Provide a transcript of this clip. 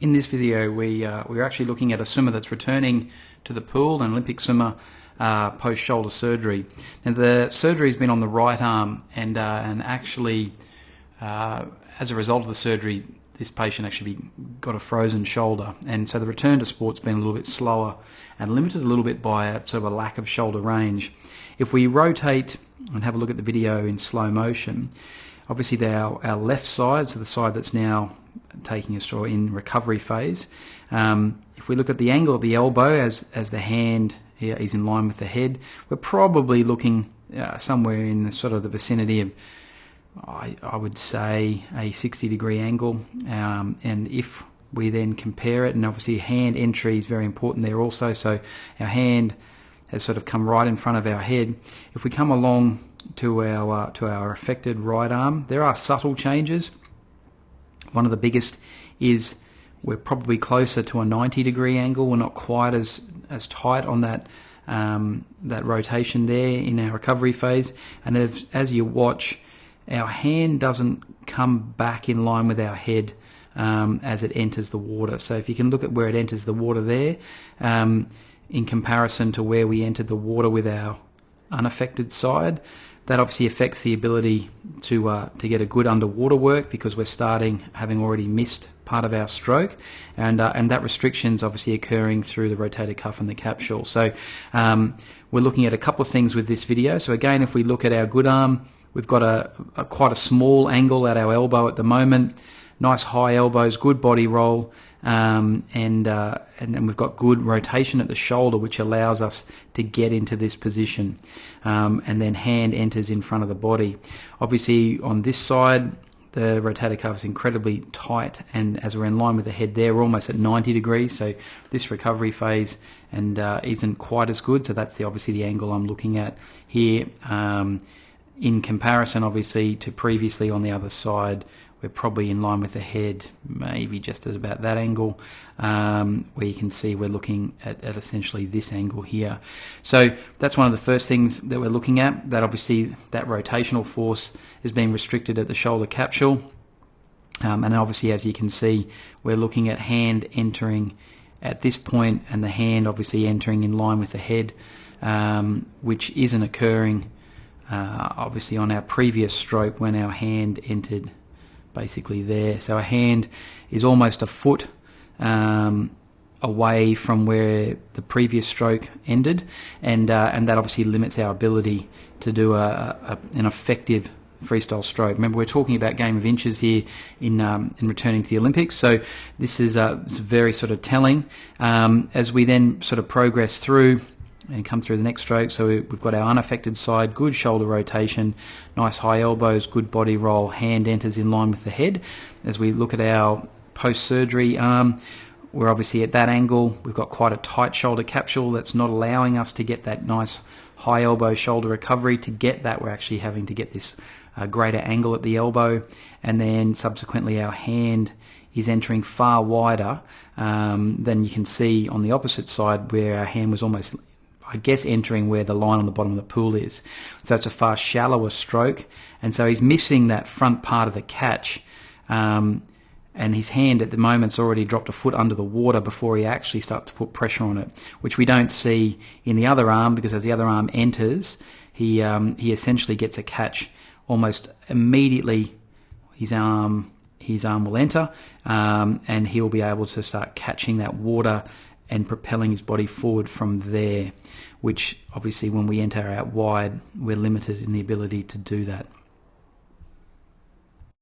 In this video, we're actually looking at a swimmer that's returning to the pool, an Olympic swimmer post-shoulder surgery. Now, the surgery has been on the right arm, and actually, as a result of the surgery, this patient actually got a frozen shoulder, and so the return to sport's been a little bit slower and limited a little bit by a sort of a lack of shoulder range. If we rotate and have a look at the video in slow motion, obviously our left side, so the side that's now taking us in recovery phase, if we look at the angle of the elbow as the hand here is in line with the head, we're probably looking somewhere in the sort of the vicinity of, I would say, a 60-degree angle, and if we then compare it, and obviously hand entry is very important there also, so our hand has sort of come right in front of our head. If we come along to our affected right arm, there are subtle changes. One of the biggest is we're probably closer to a 90-degree angle. We're not quite as tight on that rotation there in our recovery phase, and as you watch, our hand doesn't come back in line with our head as it enters the water. So if you can look at where it enters the water there, in comparison to where we entered the water with our unaffected side, that obviously affects the ability to get a good underwater work, because we're starting having already missed part of our stroke, and that restriction's obviously occurring through the rotator cuff and the capsule. So we're looking at a couple of things with this video. So again, if we look at our good arm, we've got quite a small angle at our elbow at the moment, nice high elbows, good body roll, and we've got good rotation at the shoulder, which allows us to get into this position, and then hand enters in front of the body. Obviously on this side, the rotator cuff is incredibly tight, and as we're in line with the head there, we're almost at 90 degrees, so this recovery phase isn't quite as good. So that's obviously the angle I'm looking at here. In comparison, obviously, to previously on the other side, we're probably in line with the head, maybe just at about that angle, where you can see we're looking at essentially this angle here. So that's one of the first things that we're looking at, that obviously that rotational force is being restricted at the shoulder capsule. And obviously, as you can see, we're looking at hand entering at this point, and the hand obviously entering in line with the head, which isn't occurring obviously on our previous stroke when our hand entered basically there. So our hand is almost a foot away from where the previous stroke ended, and that obviously limits our ability to do an effective freestyle stroke. Remember, we're talking about game of inches here in returning to the Olympics, so this is it's very sort of telling. As we then sort of progress through and come through the next stroke, so we've got our unaffected side, good shoulder rotation, nice high elbows, good body roll, hand enters in line with the head. As we look at our post-surgery arm, we're obviously at that angle. We've got quite a tight shoulder capsule that's not allowing us to get that nice high elbow shoulder recovery. To get that, we're actually having to get this greater angle at the elbow, and then subsequently our hand is entering far wider than you can see on the opposite side, where our hand was almost, I guess, entering where the line on the bottom of the pool is. So it's a far shallower stroke, and so he's missing that front part of the catch, and his hand at the moment's already dropped a foot under the water before he actually starts to put pressure on it, which we don't see in the other arm, because as the other arm enters, he essentially gets a catch almost immediately. His arm will enter, and he'll be able to start catching that water and propelling his body forward from there, which obviously when we enter out wide, we're limited in the ability to do that.